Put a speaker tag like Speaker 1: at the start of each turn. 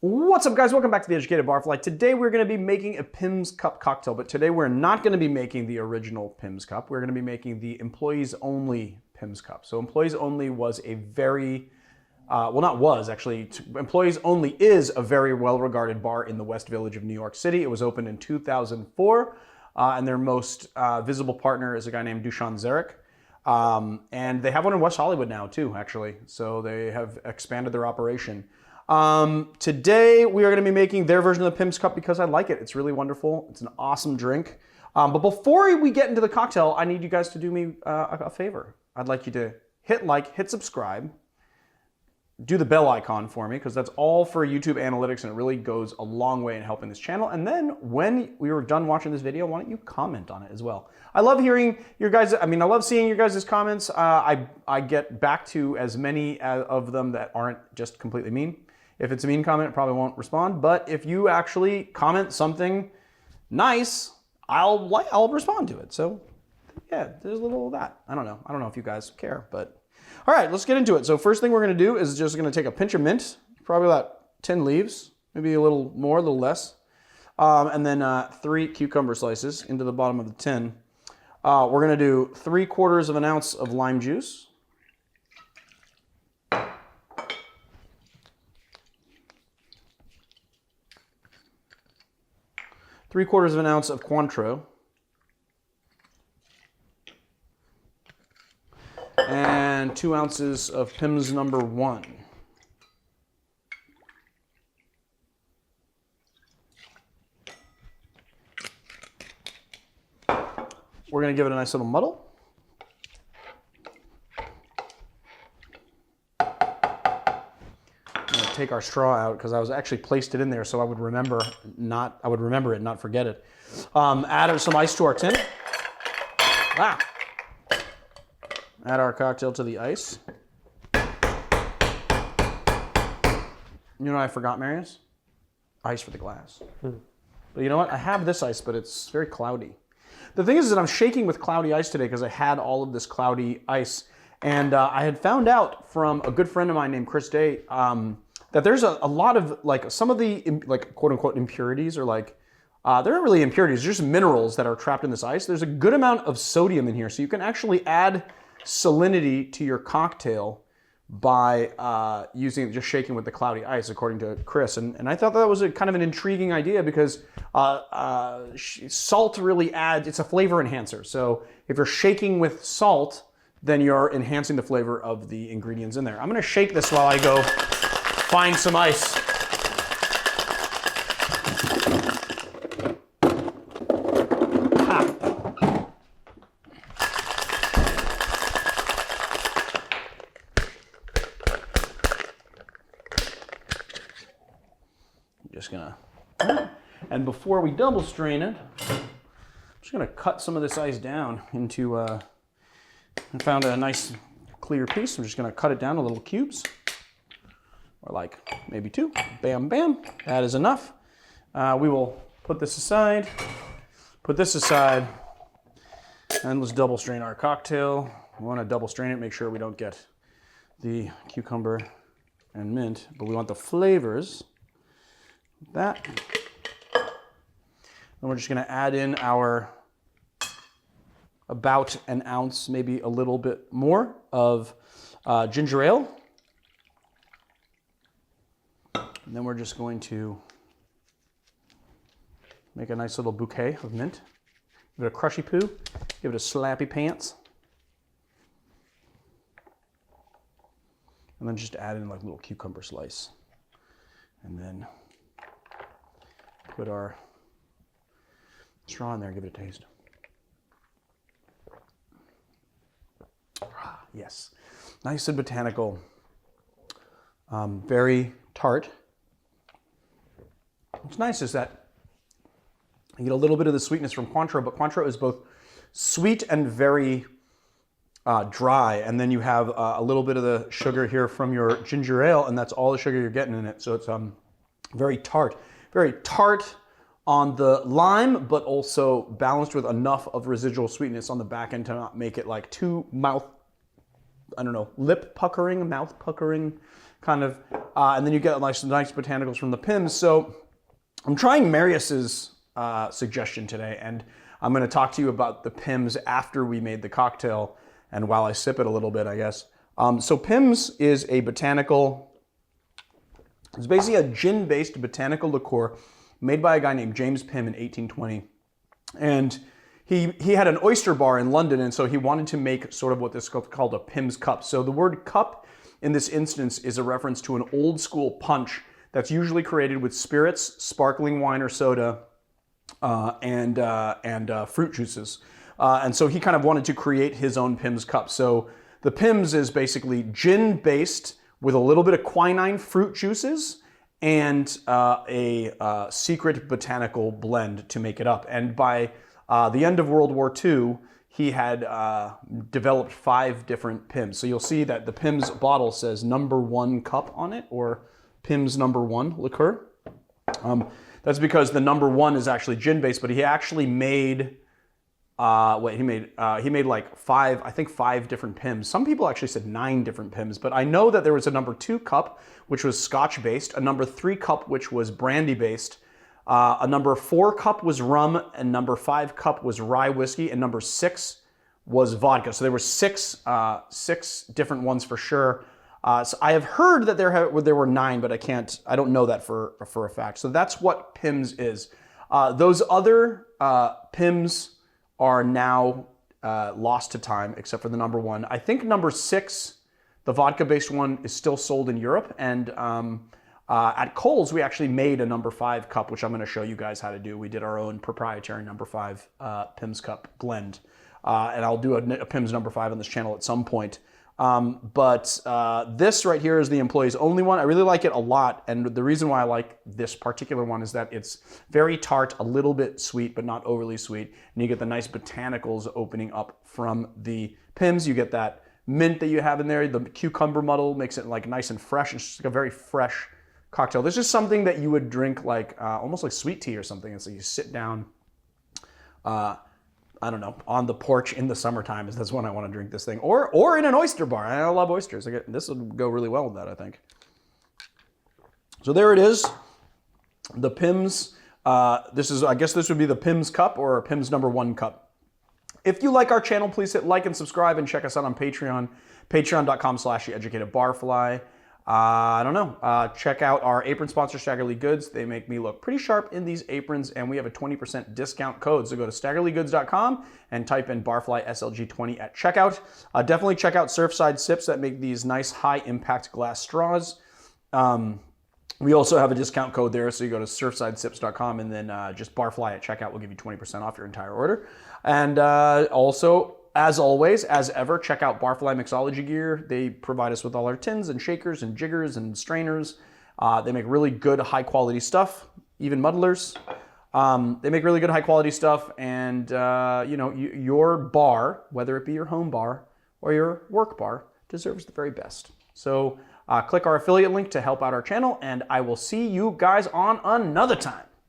Speaker 1: What's up, guys? Welcome back to The Educated Barfly. Today we're going to be making a Pimm's Cup cocktail, but today we're not going to be making the original Pimm's Cup. We're going to be making the Employees Only Pimm's Cup. So Employees Only was a very, well, not was, actually. Employees Only is a very well-regarded bar in the West Village of New York City. It was opened in 2004, and their most visible partner is a guy named Dushan Zarek. And they have one in West Hollywood now, too, actually. So they have expanded their operation. Today we are going to be making their version of the Pimm's Cup because I like it. It's really wonderful. It's an awesome drink. But before we get into the cocktail, I need you guys to do me a favor. I'd like you to hit like, hit subscribe, do the bell icon for me because that's all for YouTube analytics and it really goes a long way in helping this channel. And then when we were done watching this video, why don't you comment on it as well? I love hearing your guys. I love seeing your guys' comments. I get back to as many of them that aren't just completely mean. If it's a mean comment, I probably won't respond. But if you actually comment something nice, I'll respond to it. So yeah, there's a little of that. I don't know if you guys care, but all right, let's get into it. So first thing we're gonna do is just gonna take a pinch of mint, probably about 10 leaves, maybe a little more, a little less. And then 3 cucumber slices into the bottom of the tin. We're gonna do 3/4 of an ounce of lime juice. 3/4 of an ounce of Cointreau, and 2 ounces of Pimm's No. 1. We're going to give it a nice little muddle. Take our straw out because I was actually placed it in there so I would remember it, not forget it. Add some ice to our tin. Add our cocktail to the ice. You know what I forgot, Marius? Ice for the glass. But you know what? I have this ice, but it's very cloudy. The thing is that I'm shaking with cloudy ice today because I had all of this cloudy ice. And I had found out from a good friend of mine named Chris Day that there's a lot of, like, some of the, like, quote-unquote impurities, or like, they're not really impurities, they're just minerals that are trapped in this ice. There's a good amount of sodium in here, so you can actually add salinity to your cocktail by just shaking with the cloudy ice, according to Chris. And I thought that was a kind of an intriguing idea because salt really adds, it's a flavor enhancer. So if you're shaking with salt, then you're enhancing the flavor of the ingredients in there. I'm gonna shake this while I go find some ice. Just gonna, and before we double strain it, I'm just gonna cut some of this ice down into, I found a nice clear piece. I'm just gonna cut it down to little cubes. Or like maybe 2, bam, bam, that is enough. We will put this aside, and let's double strain our cocktail. We want to double strain it, make sure we don't get the cucumber and mint, but we want the flavors. That. Then we're just gonna add in our about an ounce, maybe a little bit more of ginger ale. And then we're just going to make a nice little bouquet of mint. Give it a crushy poo, give it a slappy pants. And then just add in like a little cucumber slice. And then put our straw in there and give it a taste. Yes, nice and botanical, very tart. What's nice is that you get a little bit of the sweetness from Cointreau, but Cointreau is both sweet and very dry. And then you have a little bit of the sugar here from your ginger ale, and that's all the sugar you're getting in it. So it's very tart on the lime, but also balanced with enough of residual sweetness on the back end to not make it like too I don't know, lip puckering, mouth puckering kind of, and then you get like some nice botanicals from the Pimms. So I'm trying Marius's suggestion today, and I'm going to talk to you about the Pimms after we made the cocktail and while I sip it a little bit, I guess. So Pimms is a botanical, it's basically a gin-based botanical liqueur made by a guy named James Pimm in 1820. And he had an oyster bar in London, and so he wanted to make sort of what this is called a Pimm's cup. So the word cup in this instance is a reference to an old school punch that's usually created with spirits, sparkling wine or soda, and fruit juices. And so he kind of wanted to create his own Pimm's cup. So the Pimm's is basically gin-based with a little bit of quinine fruit juices and a secret botanical blend to make it up. And by the end of World War II, he had developed 5 different Pimm's. So you'll see that the Pimm's bottle says #1 cup on it, or Pimm's #1 liqueur. That's because the #1 is actually gin-based, but he actually made he made like 5 different Pimm's. Some people actually said 9 different Pimm's, but I know that there was a #2 cup, which was Scotch based, a #3 cup, which was Brandy based, a #4 cup was rum, and #5 cup was rye whiskey, and #6 was vodka. So there were six different ones for sure. So I have heard that there were 9, but I don't know that for a fact. So that's what Pimm's is. Those other Pimm's are now lost to time, except for the #1. I think #6, the vodka-based one, is still sold in Europe. And at Kohl's, we actually made a #5 cup, which I'm going to show you guys how to do. We did our own proprietary #5 Pimm's cup blend. And I'll do a Pimm's #5 on this channel at some point. But this right here is the employees only one. I really like it a lot, and the reason why I like this particular one is that it's very tart, a little bit sweet, but not overly sweet, and you get the nice botanicals opening up from the Pimm's. You get that mint that you have in there. The cucumber muddle makes it like nice and fresh. It's just like a very fresh cocktail. This is something that you would drink like almost like sweet tea or something. And so you sit down, I don't know, on the porch in the summertime. That's when I want to drink this thing. Or in an oyster bar. I love oysters. This would go really well with that, I think. So there it is. The Pimm's. I guess this would be the Pimm's cup, or a Pimm's #1 cup. If you like our channel, please hit like and subscribe, and check us out on Patreon. Patreon.com/theeducatedbarfly. I don't know. Check out our apron sponsor, Staggerly Goods. They make me look pretty sharp in these aprons, and we have a 20% discount code. So go to staggerlygoods.com and type in Barfly SLG20 at checkout. Definitely check out Surfside Sips that make these nice high-impact glass straws. We also have a discount code there, so you go to surfsidesips.com and then just Barfly at checkout will give you 20% off your entire order. And also, as always, as ever, check out Barfly Mixology Gear. They provide us with all our tins and shakers and jiggers and strainers. They make really good, high-quality stuff, even muddlers. They make really good, high-quality stuff, and you know, your bar, whether it be your home bar or your work bar, deserves the very best. So click our affiliate link to help out our channel, and I will see you guys on another time.